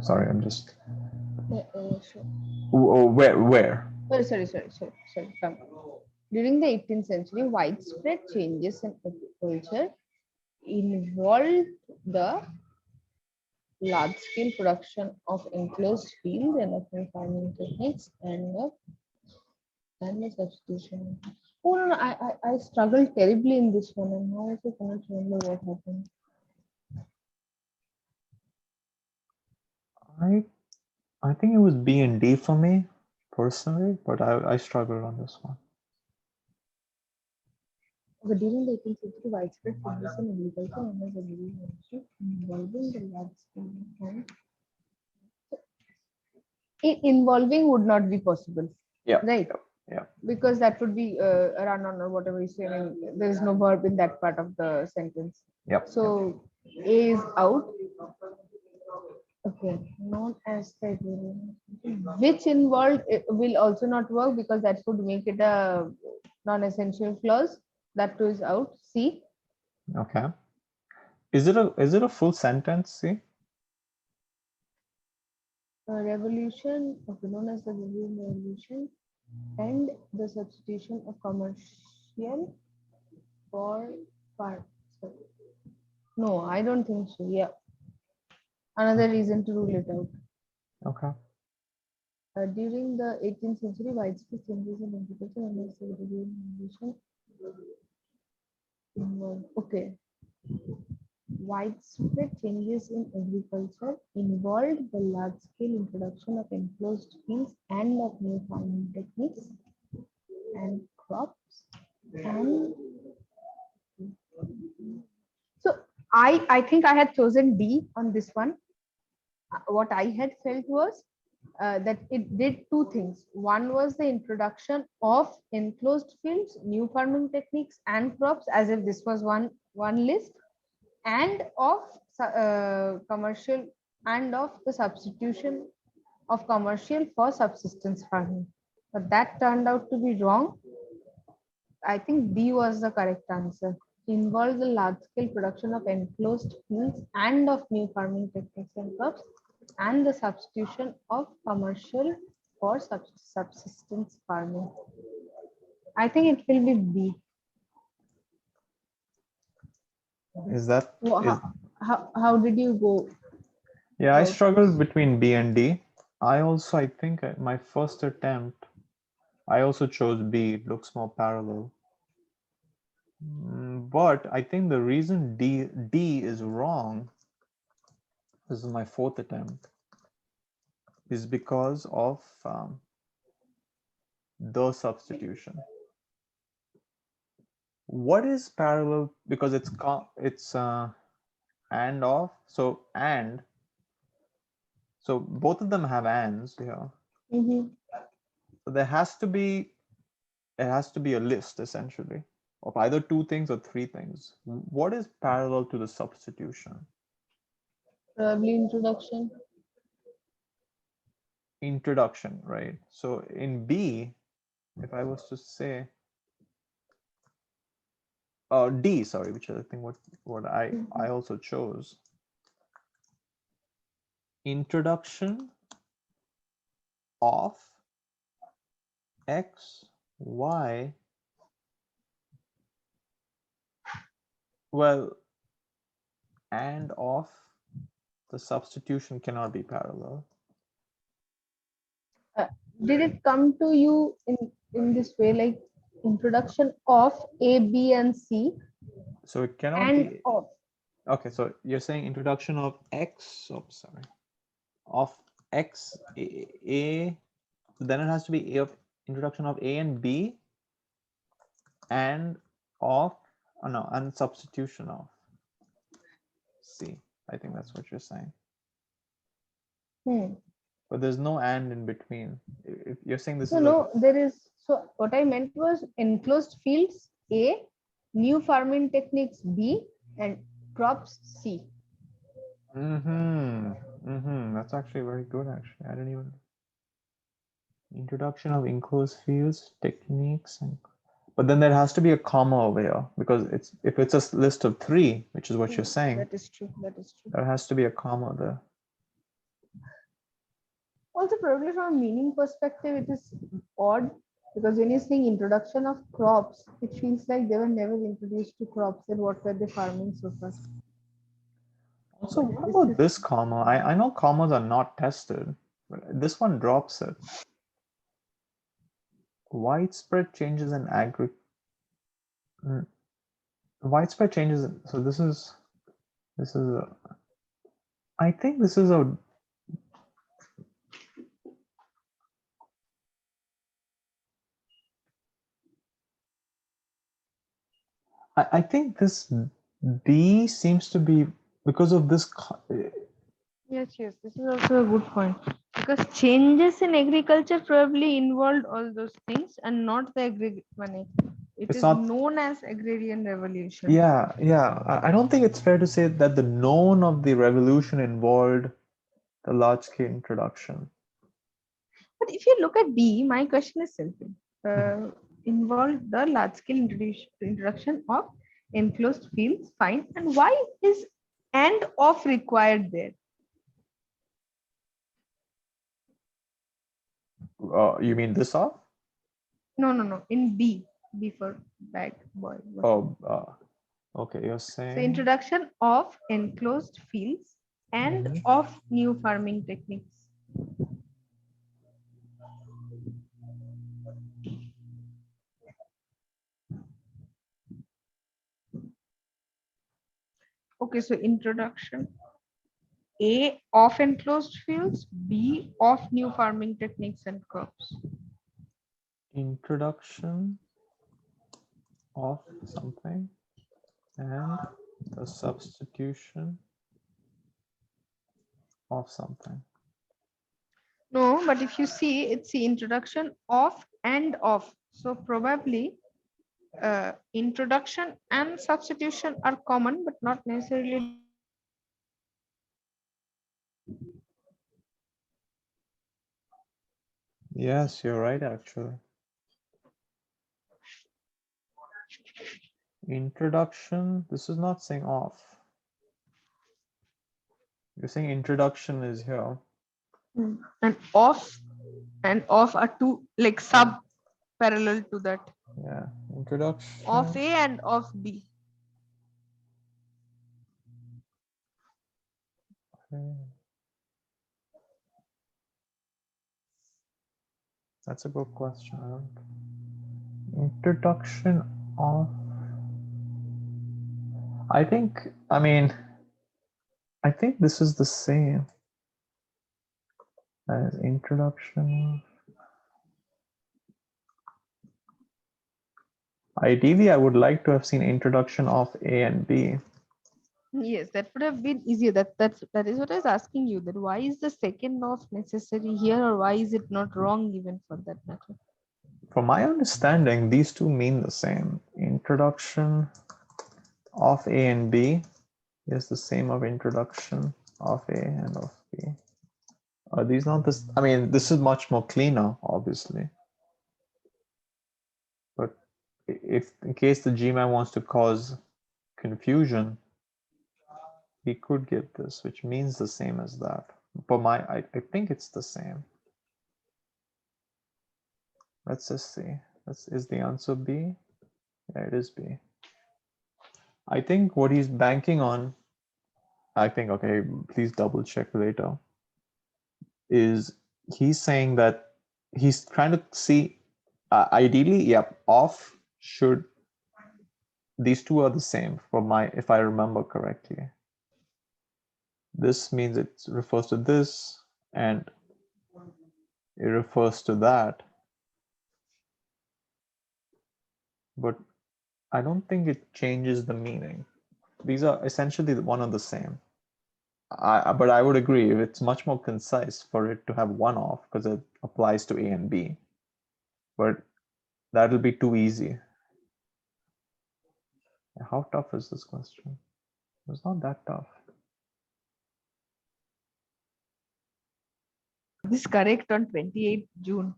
Sorry, I'm just. Sure. Where? Sorry. Come. During the 18th century, widespread changes in agriculture involved the large-scale production of enclosed fields and of farming techniques and the substitution. Oh no, I struggled terribly in this one, and now I cannot remember what happened. I think it was B and D for me personally, but I struggled on this one. Okay, during the 18th century, widespread changes in agriculture and the industry involving the large scale and involving would not be possible. Yeah. Right. Yeah. Because that would be a run on or whatever you say. I mean, there is no verb in that part of the sentence. Yep. So A is out. Okay, known as the which involved will also not work because that would make it a non-essential clause. That too is out. C. Okay. Is it a full sentence? See. Revolution, okay, known as the revolution, and the substitution of commercial for part. No, I don't think so. Yeah, another reason to rule it out. Okay. During the 18th century, widespread changes in agriculture and the revolution involved. Okay. Widespread changes in agriculture involved the large-scale introduction of enclosed fields and of new farming techniques and crops. And so I think I had chosen D on this one. What I had felt was that it did two things. One was the introduction of enclosed fields, new farming techniques and crops, as if this was one list, and of commercial and of the substitution of commercial for subsistence farming. But that turned out to be wrong. I think D was the correct answer. Involves the large-scale production of enclosed fields and of new farming techniques and crops, and the substitution of commercial for subsistence farming. I think it will be B. Is that? How did you go? Yeah, I struggled between B and D. I think my first attempt, I also chose B. It looks more parallel. But I think the reason D is wrong, this is my fourth attempt, is because of the substitution. What is parallel? Because it's and of, so and. So both of them have ands here. So there has to be, it has to be a list essentially of either two things or three things. What is parallel to the substitution? Probably introduction. Introduction, right? So in B, if I was to say, D, sorry, which is I think what I also chose. Introduction of X, Y. Well, and of the substitution cannot be parallel. Did it come to you in this way, like introduction of A, B, and C? So it cannot and be. Of. Okay, so you're saying introduction of X. Oh, sorry. Of X, A. So then it has to be A of introduction of A and B, and of and substitution of C. I think that's what you're saying. But there's no and in between. If you're saying this is no, there is. So what I meant was enclosed fields A, new farming techniques B, and crops C. That's actually very good. Actually, I didn't even. Introduction of enclosed fields, techniques, and. But then there has to be a comma over here because if it's a list of three, which is what you're saying. That is true. There has to be a comma there. Also, probably from a meaning perspective, it is odd because when you're saying introduction of crops, it feels like they were never introduced to crops. Then what were they farming so far? Also, But what this about is this comma? I know commas are not tested, but this one drops it. Widespread changes in widespread changes. So this is I think this is a I think this B seems to be because of this. yes, yes. This is also a good point because changes in agriculture probably involved all those things and not the money. It It's is not. known as agrarian revolution. Yeah, yeah. I don't think it's fair to say that the known of the revolution involved the large-scale introduction. But if you look at B, my question is simple. Mhm. Involved the large-scale introduction of enclosed fields, fine. And why is and of required there? You mean this off? No, no, no. In B, B for bag, boy. Oh, okay. You're So saying. introduction of enclosed fields and Mhm. of new farming techniques. Okay, so introduction A of enclosed fields, B of new farming techniques and crops. Introduction of something and the substitution of something. No, but if you see, it's the introduction of and of. So probably introduction and substitution are common, but not necessarily. Yes, you're right, actually. Introduction, this is not saying off. You're saying introduction is here. And of are two like sub parallel to that. Yeah, Of introduction. A and of B. Okay. That's a good question. Introduction of. I mean, I think this is the same as introduction. Ideally, I would like to have seen introduction of A and B. Yes, that would have been easier. That is what I was asking you. That why is the second of necessary here, or why is it not wrong even for that matter? From my understanding, these two mean the same. Introduction of A and B is the same of introduction of A and of B. Are these not this? I mean, this is much more cleaner, obviously. But if in case the Gman wants to cause confusion, he could give this, which means the same as that. But I think it's the same. Let's just see. Is the answer B? Yeah, it is B. I think what he's banking on, I think, okay, please double check later, is he's saying that he's trying to see, ideally, yep, off should, these two are the same for my, if I remember correctly. This means it refers to this and it refers to that. But I don't think it changes the meaning. These are essentially one and the same. But I would agree, it's much more concise for it to have one off because it applies to A and B. But that'll be too easy. How tough is this question? It's not that tough. This correct on 28th June.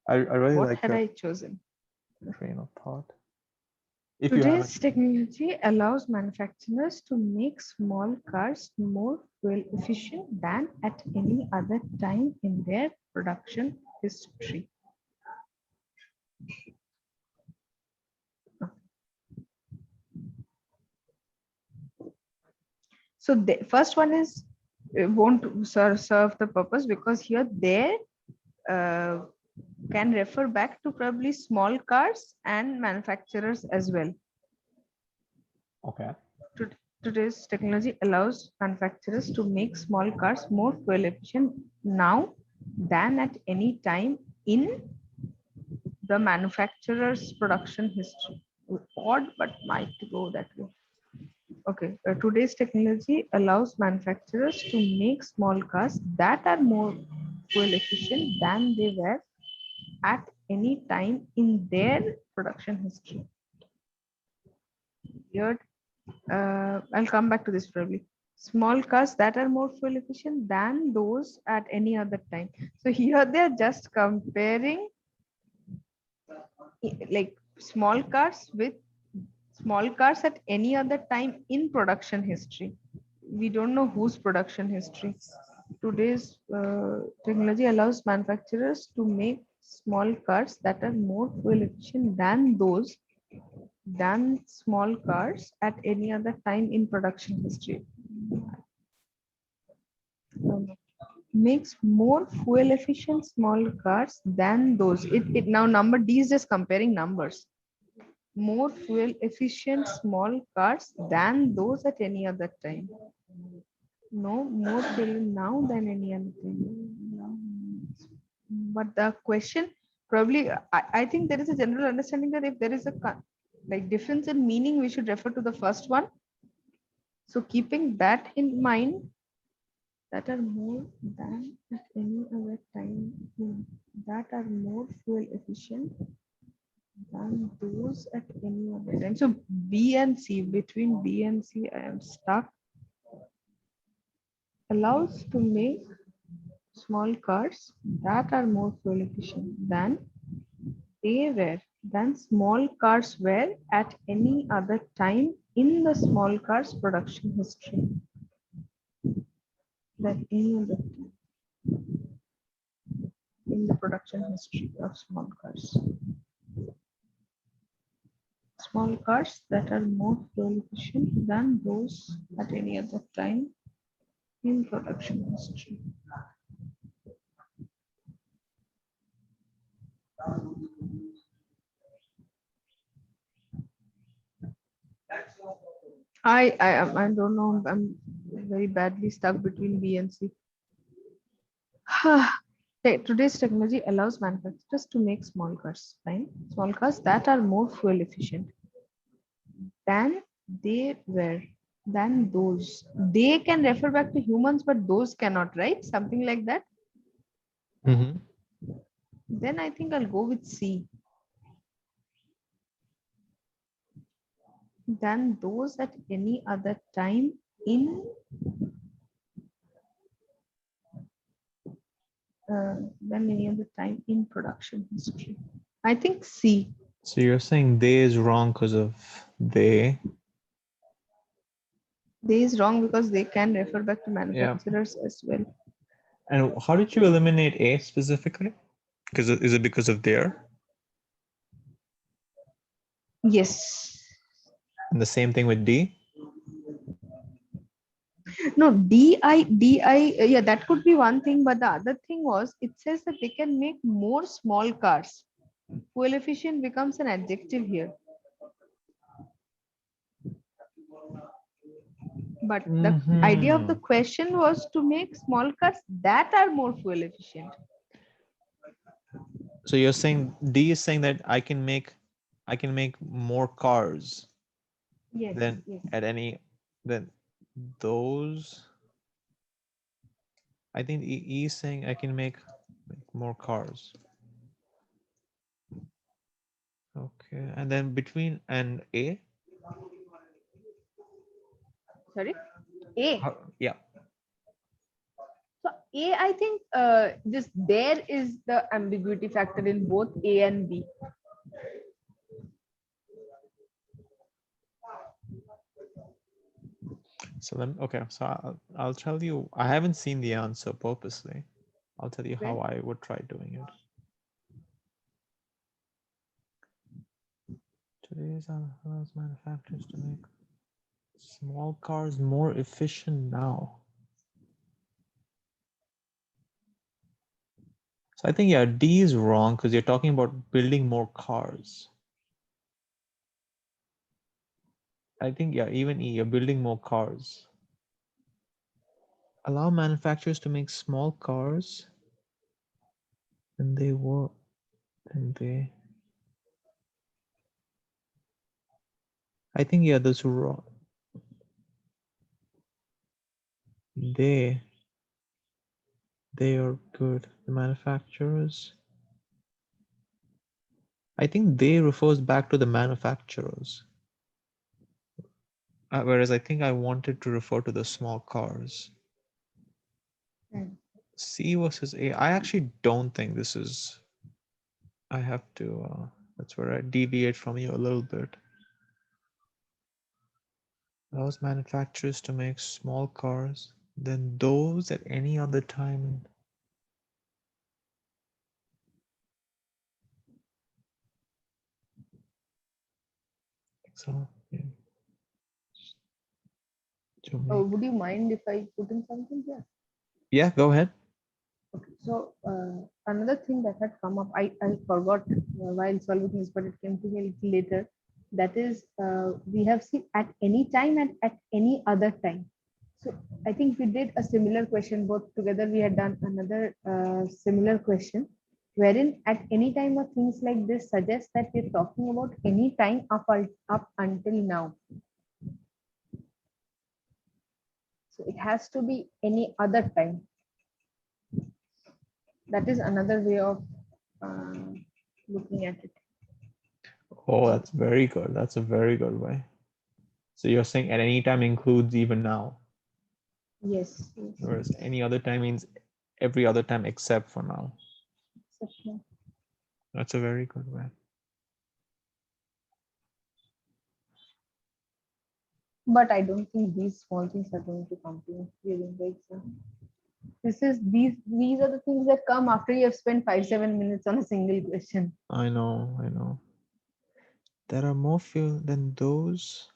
I really What like had your I chosen? train of thought. If you haven't. Today's technology allows manufacturers to make small cars more fuel efficient than at any other time in their production history. So the first one is won't serve the purpose because here they uh, can refer back to probably small cars and manufacturers as well. Okay. Today's technology allows manufacturers to make small cars more fuel efficient now than at any time in the manufacturer's production history. Odd, but might go that way. Okay, today's technology allows manufacturers to make small cars that are more fuel efficient than they were at any time in their production history. Weird. I'll come back to this probably. Small cars that are more fuel efficient than those at any other time. So here they're just comparing like small cars with small cars at any other time in production history. We don't know whose production history. Today's technology allows manufacturers to make small cars that are more fuel efficient than small cars at any other time in production history. Makes more fuel efficient small cars than those. It now number D is just comparing numbers. More fuel efficient small cars than those at any other time. No more fuel now than any other time. But the question probably, I think there is a general understanding that if there is a like difference in meaning, we should refer to the first one. So keeping that in mind, that are more than at any other time, that are more fuel efficient than those at any other time. So B and C, between B and C, I am stuck. Allows to make small cars that are more fuel efficient than they were, than small cars were at any other time in the small cars production history. That any other time in the production history of small cars. Small cars that are more fuel efficient than those at any other time in production history. I don't know. I'm very badly stuck between B and C. Today's technology allows manufacturers to make small cars, fine? Small cars that are more fuel efficient than they were, than those. They can refer back to humans, but those cannot, right? Something like that. Mm-hmm. Then I think I'll go with C. Than those at any other time in than any other time in production history. I think C. So you're saying they is wrong because of they. They is wrong because they can refer back to manufacturers as well. And how did you eliminate A specifically? Because is it because of their? Yes. And the same thing with D? No, yeah, that could be one thing, but the other thing was it says that they can make more small cars. Fuel efficient becomes an adjective here. But the idea of the question was to make small cars that are more fuel efficient. So you're saying D is saying that I can make more cars Yes, than yes. at any than those. I think E is saying I can make more cars. Okay, and then between and A. Sorry, A. Yeah. So A, I think just there is the ambiguity factor in both A and B. So okay, so I'll tell you, I haven't seen the answer purposely. I'll tell you how I would try doing it. Today's allows manufacturers to make small cars more efficient now. So I think, yeah, D is wrong because you're talking about building more cars. I think, yeah, even E, you're building more cars. Allow manufacturers to make small cars and they were, and they, I think, yeah, that's wrong. They are good. The manufacturers. I think they refers back to the manufacturers. Whereas I think I wanted to refer to the small cars. C versus A. I actually don't think this is, I have to, that's where I deviate from you a little bit. Allows manufacturers to make small cars than those at any other time. So, yeah. Would you mind if I put in something here? Yeah, go ahead. Okay. So another thing that had come up, I forgot while solving this, but it came to me a little later. That is, we have seen at any time and at any other time. So I think we did a similar question both together. We had done another similar question, wherein at any time or things like this suggest that we're talking about any time up until now. So it has to be any other time. That is another way of looking at it. Oh, that's very good. That's a very good way. So you're saying at any time includes even now. Yes. Whereas any other time means every other time except for now. That's a very good way. But I don't think these small things are going to come to you during the exam. These are the things that come after you have spent 5-7 minutes on a single question. I know. There are more few than those.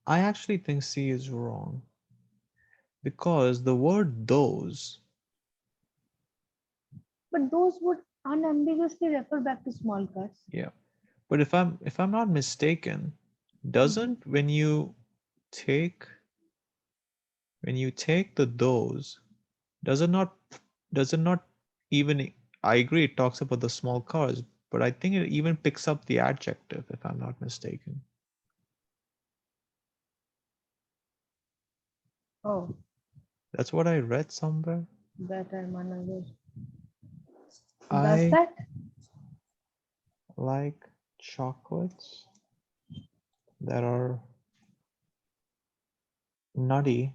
I actually think C is wrong. Because the word those. But those would unambiguously refer back to small cars. Yeah. But if I'm not mistaken, doesn't when you take the those, does it not even, I agree it talks about the small cars, but I think it even picks up the adjective if I'm not mistaken. Oh, That's what I read somewhere. that I'm unaware. Does I that? like chocolates that are nutty,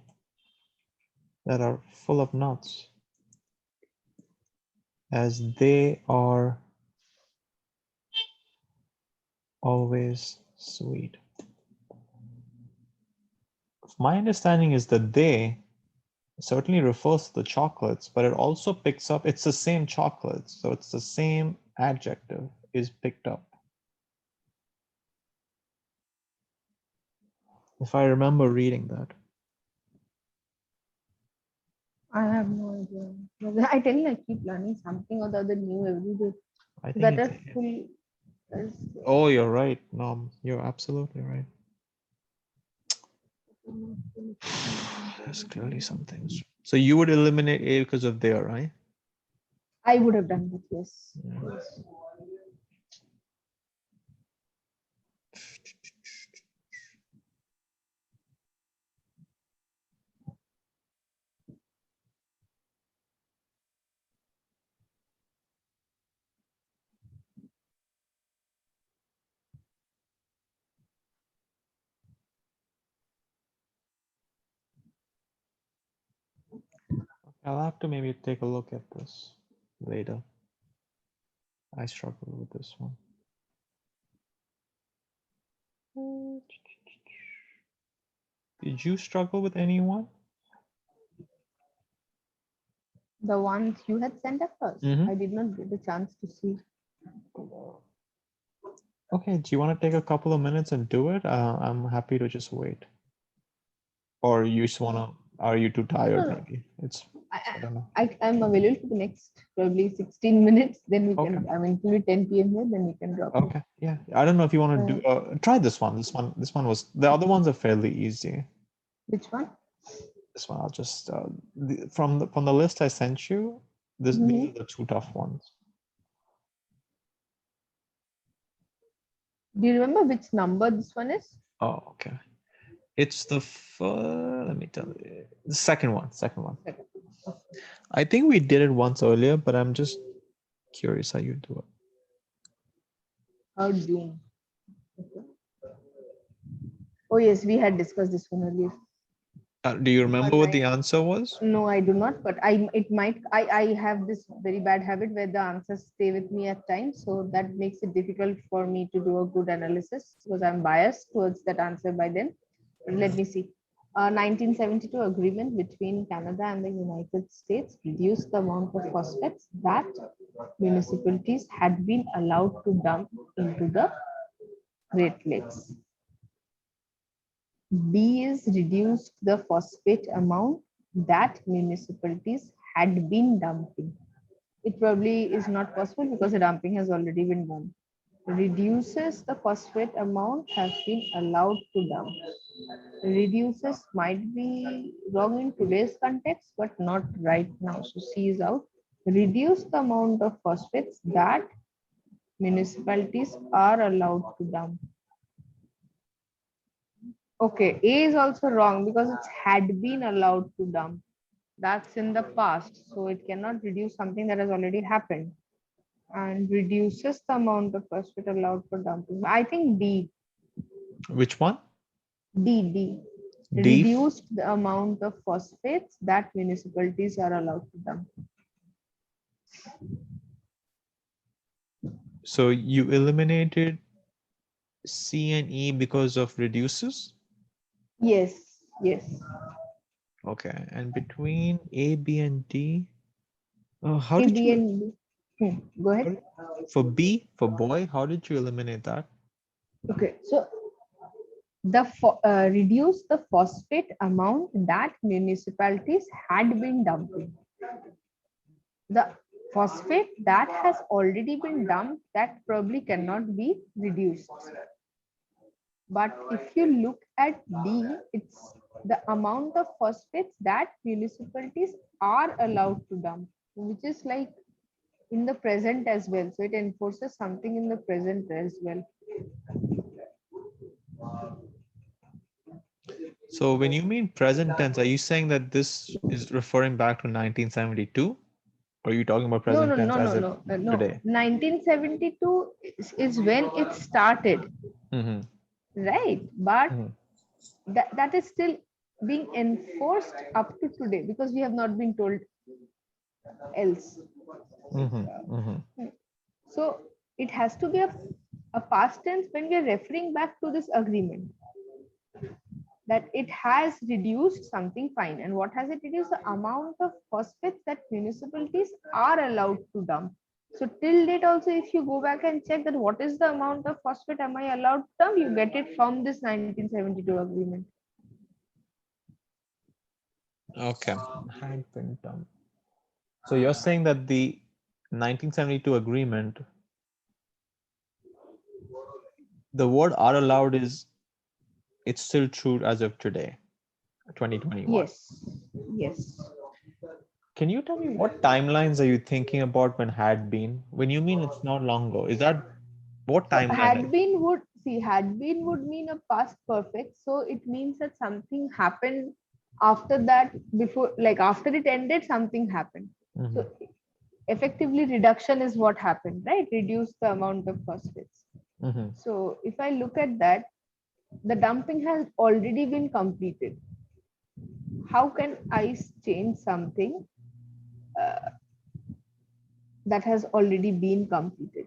that are full of nuts, as they are always sweet. My understanding is that they certainly refers to the chocolates, but it also picks up, it's the same chocolates, so it's the same adjective is picked up. If I remember reading that. I have no idea. I tell you, I keep learning something or the other new every day. I think Better full. Oh, you're right. No, you're absolutely right. There's clearly some things. So you would eliminate A because of there, right? I would have done that, yes. Yeah. Yes. I'll have to maybe take a look at this later. I struggle with this one. Did you struggle with anyone? The ones you had sent across. Mhm. I did not get a chance to see. Okay, do you want to take a couple of minutes and do it? I'm happy to just wait. Or you just want to, are you too tired No, no. maybe? I don't know. I'm available for the next probably 16 minutes. Then we Okay. can, I mean, till 10 p.m. here, then we can drop it. Okay, yeah. I don't know if you want to do, try this one. This one was, the other ones are fairly easy. Which one? This one, I'll just, from the list I sent you, these are the two tough ones. Do you remember which number this one is? Oh, okay. It's the, let me tell you, the second one. I think we did it once earlier, but I'm just curious how you do it. How Doom. Okay. Oh yes, we had discussed this one earlier. Do you remember what the answer was? No, I do not, but I have this very bad habit where the answers stay with me at times. So that makes it difficult for me to do a good analysis because I'm biased towards that answer by then. But let me see. 1972 agreement between Canada and the United States reduced the amount of phosphates that municipalities had been allowed to dump into the Great Lakes. B is reduced the phosphate amount that municipalities had been dumping. It probably is not possible because the dumping has already been done. Reduces the phosphate amount has been allowed to dump. Reduces might be wrong in today's context, but not right now. So C is out. Reduce the amount of phosphates that municipalities are allowed to dump. Okay, A is also wrong because it had been allowed to dump. That's in the past, so it cannot reduce something that has already happened. And reduces the amount of phosphate allowed for dumping. I think D. Which one? D. D. Reduced the amount of phosphates that municipalities are allowed to dump. So you eliminated C and E because of reduces? Yes. Okay, and between A, B, and D, how A, did B, you, and D. Go ahead. for B, for boy, how did you eliminate that? Okay, so the reduce the phosphate amount that municipalities had been dumping. The phosphate that has already been dumped, that probably cannot be reduced. But if you look at D, it's the amount of phosphates that municipalities are allowed to dump, which is like in the present as well. So it enforces something in the present as well. So when you mean present tense, are you saying that this is referring back to 1972? Or are you talking about present tense as of No. today? 1972 is when it started, Mm-hmm. right? But Mm-hmm. that is still being enforced up to today because we have not been told else. Mm-hmm. Mm-hmm. So it has to be a past tense when we are referring back to this agreement, that it has reduced something fine. And what has it reduced? The amount of phosphates that municipalities are allowed to dump. So till date also, if you go back and check that what is the amount of phosphate am I allowed to dump, you get it from this 1972 agreement. Okay. Had been done. So you're saying that the 1972 agreement, the word are allowed is, it's still true as of today, 2021. Yes. Can you tell me what timelines are you thinking about when had been? When you mean it's not long ago, is that what So timeline? had been would mean a past perfect. So it means that something happened after that, before, like after it ended, something happened. So effectively reduction is what happened, right? Reduce the amount of phosphates. Mm-hmm. So if I look at that, the dumping has already been completed. How can I change something that has already been completed?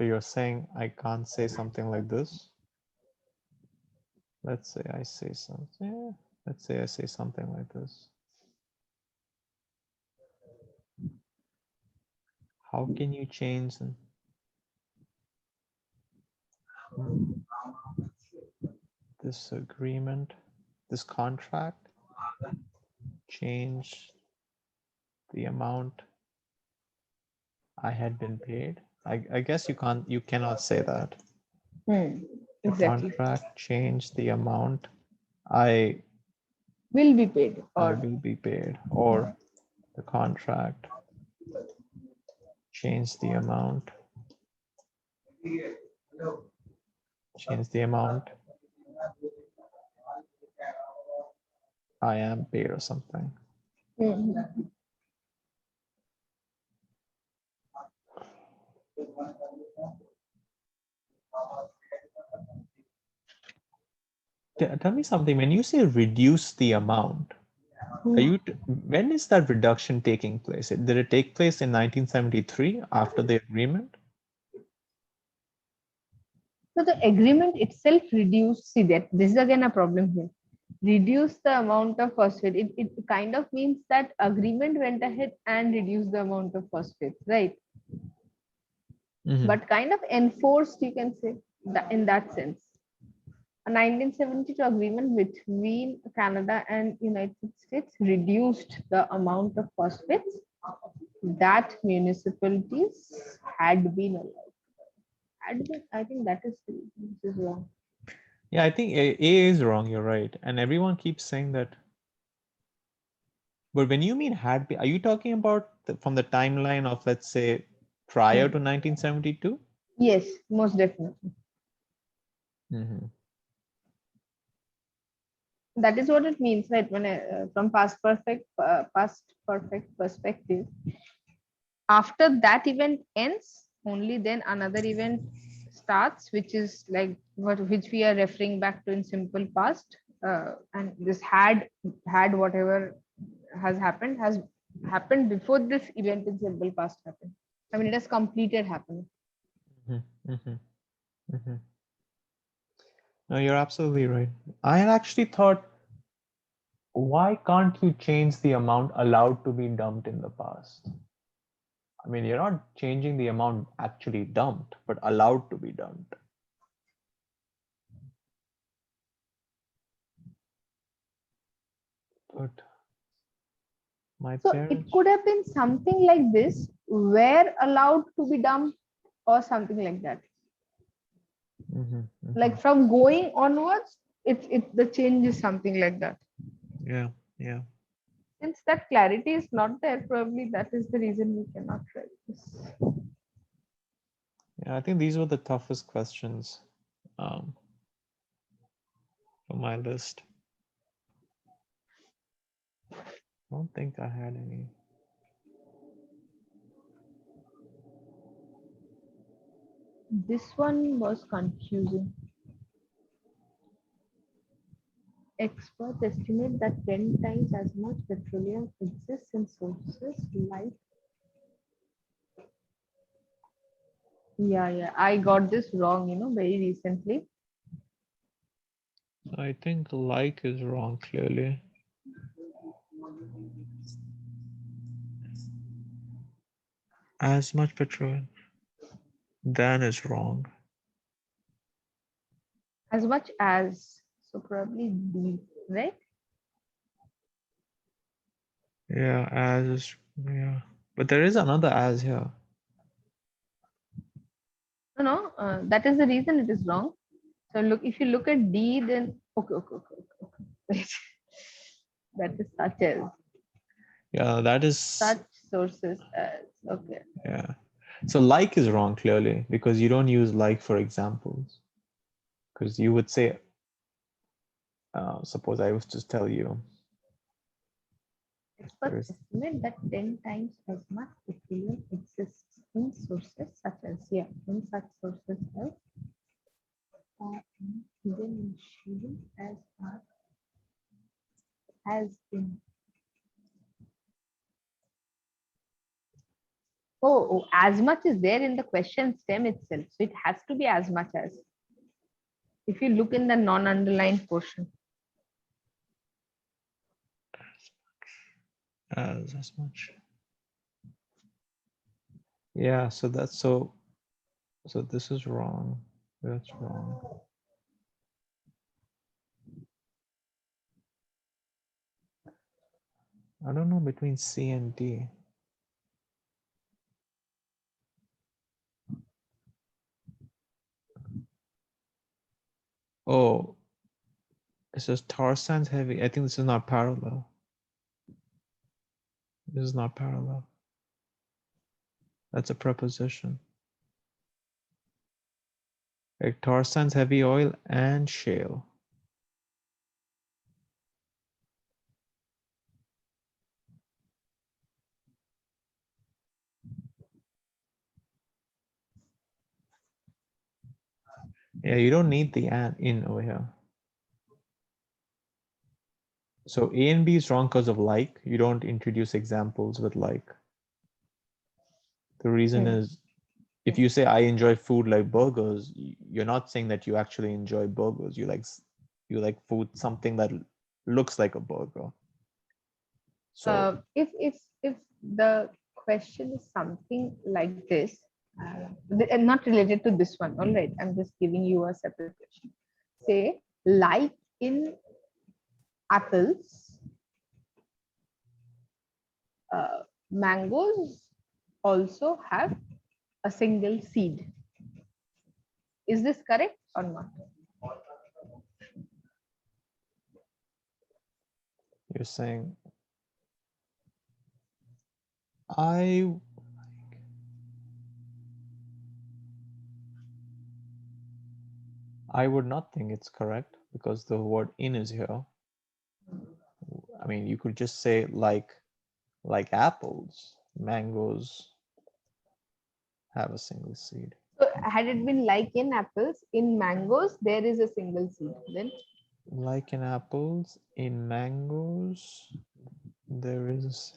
So you're saying I can't say something like this. Let's say I say something. Let's say I say something like this. How can you change this agreement, this contract? Change the amount I had been paid. I guess you cannot say that. The Exactly. contract change the amount I Will be paid I or will be paid, or the contract change the amount I am paid or something. Mhm. Tell me something. When you say reduce the amount, when is that reduction taking place? Did it take place in 1973 after the agreement? So the agreement itself reduced, see that this is again a problem here. Reduce the amount of phosphate. It kind of means that agreement went ahead and reduced the amount of phosphate, right? Mhm. But kind of enforced, you can say, that in that sense. A 1972 agreement between Canada and United States reduced the amount of phosphates that municipalities had been allowed. Had been, I think that is this is wrong. Yeah, I think A is wrong. You're right. And everyone keeps saying that. But when you mean had been, are you talking about from the timeline of, let's say, prior to 1972? Yes, most definitely. Mm-hmm. That is what it means, right? When from past perfect perspective, after that event ends, only then another event starts, which is like which we are referring back to in simple past. And this had whatever has happened before this event in simple past happened. I mean, it has completed happening. Mm-hmm. Mm-hmm. Mm-hmm. No, you're absolutely right. I had actually thought, why can't you change the amount allowed to be dumped in the past? I mean, you're not changing the amount actually dumped, but allowed to be dumped. But my So it parents. could have been something like this, where allowed to be dumped or something like that. Mm-hmm. Mm-hmm. Like from going onwards, it the change is something like that. Yeah, yeah. Since that clarity is not there, probably that is the reason we cannot write this. Yeah, I think these were the toughest questions um, on my list. I don't think I had any. This one was confusing. Experts estimate that 10 times as much petroleum exists in sources like. Yeah, I got this wrong, very recently. I think like is wrong, clearly. As much petrol, than is wrong. As much as, so probably D, right? Yeah, as is, yeah. But there is another as here. No, that is the reason it is wrong. So look, if you look at D, then okay. Wait. That is such as Yeah, that is, such sources as okay. yeah. So like is wrong, clearly, because you don't use like for examples. Because you would say, suppose I was to tell you, Experts estimate that 10 times as much petroleum exists in sources such as in such sources as hidden in shale as in. Oh, as much is there in the question stem itself. So it has to be as much as. If you look in the non-underlined portion. As much. Yeah, so that's so this is wrong. That's wrong. I don't know between C and D. Oh, it says tar sands heavy. I think this is not parallel. This is not parallel. That's a preposition. Like tar sands, heavy oil, and shale. Yeah, you don't need the and in over here. So A and B is wrong because of like. You don't introduce examples with like. The reason is if you say I enjoy food like burgers, you're not saying that you actually enjoy burgers. You like food, something that looks like a burger. So If the question is something like this, and not related to this one, all right, I'm just giving you a separate question. Say, like in apples, mangoes also have a single seed. Is this correct or not? you're saying I would not think it's correct because the word in is here. I mean, you could just say like apples, mangoes have a single seed. So had it been like in apples, in mangoes, there is a single seed. Then Like in apples, in mangoes, there is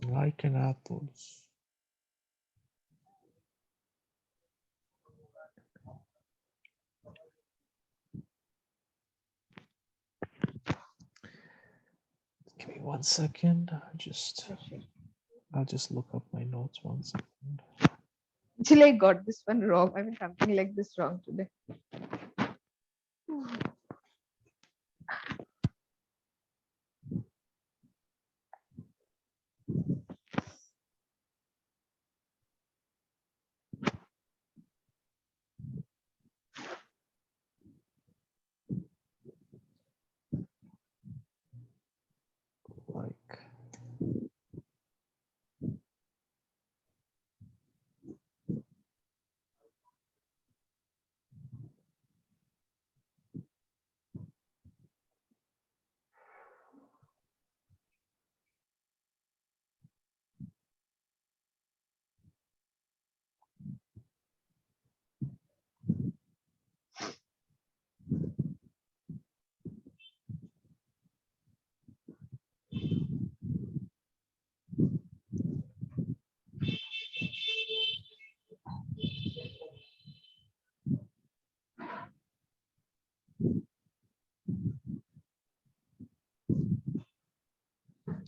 like in apples. Give me 1 second. I'll just look up my notes 1 second. actually I got this one wrong. I mean something like this wrong today. Like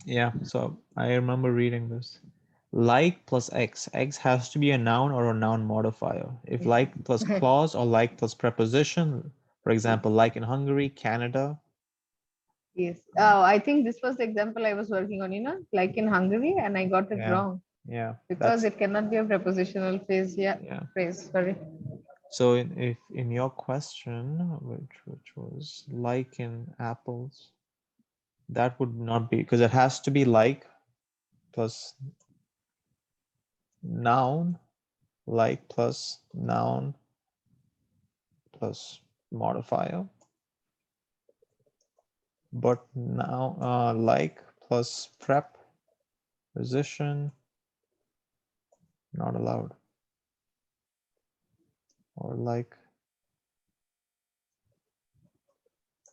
yeah, so I remember reading this. Like plus X. X has to be a noun or a noun modifier. If like plus clause or like plus preposition, for example, like in Hungary, Canada. Yes. Oh, I think this was the example I was working on, like in Hungary, and I got it Yeah, wrong yeah, because it cannot be a prepositional phrase. Yeah, yeah. phrase. Sorry. So if in your question, which was like in apples, that would not be because it has to be like plus noun, like plus noun plus modifier. But now like plus prep position not allowed, or like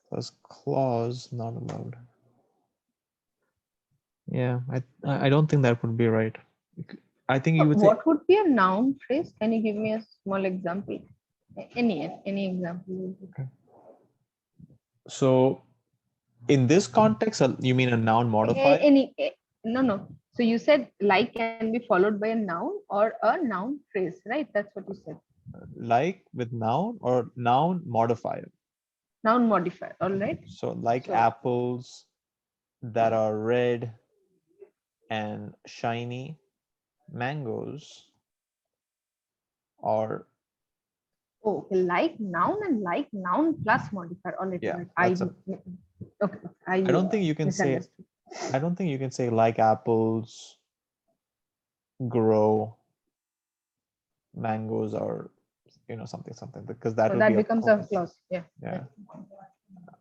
plus clause not allowed. Yeah, I don't think that would be right. I think you would say What would be a noun phrase? Can you give me a small example? Any example will do. so. In this context, you mean a noun modifier? No, no. So you said like can be followed by a noun or a noun phrase, right? That's what you said. Like with noun or noun modifier? Noun modifier. All right. So like So apples that are red and shiny, mangoes or oh, okay, like noun and like noun plus modifier. All right, all yeah, right. that's a Okay. I I don't think you can say misunderstood. I don't think you can say like apples grow, mangoes or something something because that So would be that a becomes a clause. clause. Yeah. Yeah.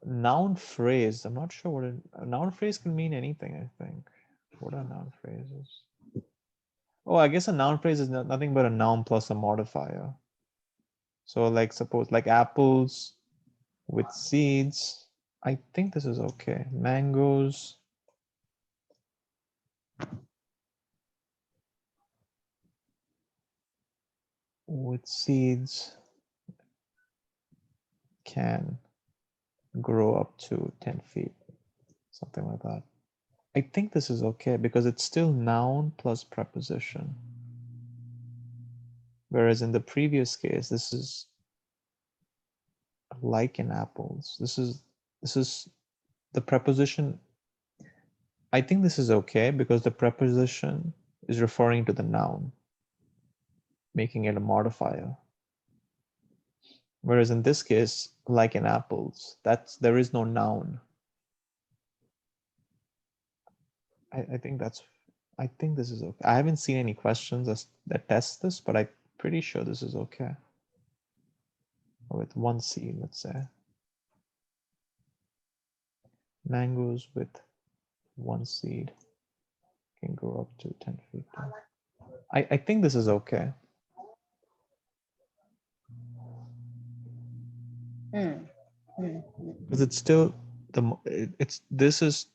Noun phrase. I'm not sure what a noun phrase can mean anything, I think. What are noun phrases? Oh, I guess a noun phrase is nothing but a noun plus a modifier. So like suppose like apples with seeds. I think this is okay. Mangoes with seeds can grow up to 10 feet, something like that. I think this is okay because it's still noun plus preposition. Whereas in the previous case, this is like in apples. This is the preposition. I think this is okay because the preposition is referring to the noun, making it a modifier. Whereas in this case, like in apples, there is no noun. I think this is okay. I haven't seen any questions that test this, but I'm pretty sure this is okay. With one seed, let's say. Mangoes with one seed can grow up to 10 feet tall. I think this is okay. Because it's still this is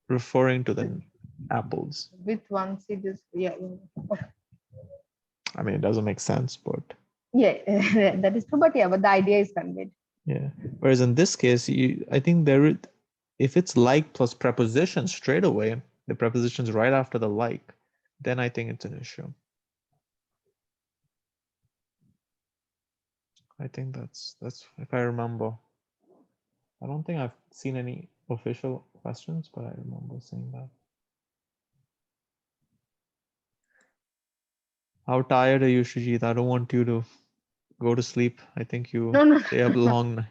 referring to the apples. With one seed is okay. I mean, it doesn't make sense, but Yeah, that is true. But yeah, but the idea is conveyed. yeah. Whereas in this case, I think if it's like plus preposition straight away, the preposition's right after the like, then I think it's an issue. I think that's if I remember. I don't think I've seen any official questions, but I remember seeing that. How tired are you, Srijit? I don't want you to go to sleep. I think you No, no. stay up long.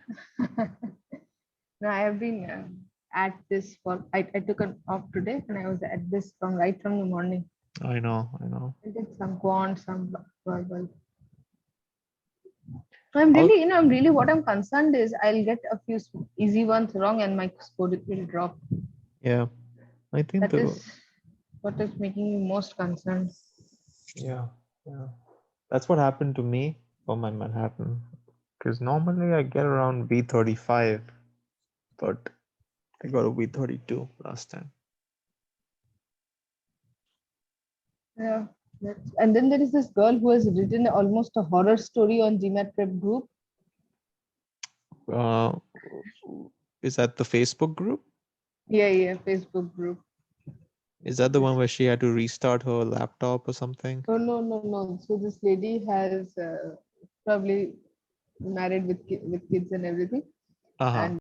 No, I have been at this for. I took an off today, and I was at this from the morning. I know, I know. I did some quant, some verbal. I'm How, really, what I'm concerned is I'll get a few easy ones wrong, and my score will drop. yeah, I think That is what is making me most concerned. yeah, yeah. That's what happened to me for my Manhattan. Because normally I get around V35, but I got a V32 last time. Yeah. And then there is this girl who has written almost a horror story on GMAT prep group. Uh, is that the Facebook group? Yeah, Facebook group. Is that the one where she had to restart her laptop or something? Oh, no. So this lady has probably married with kids and everything, Uh-huh. and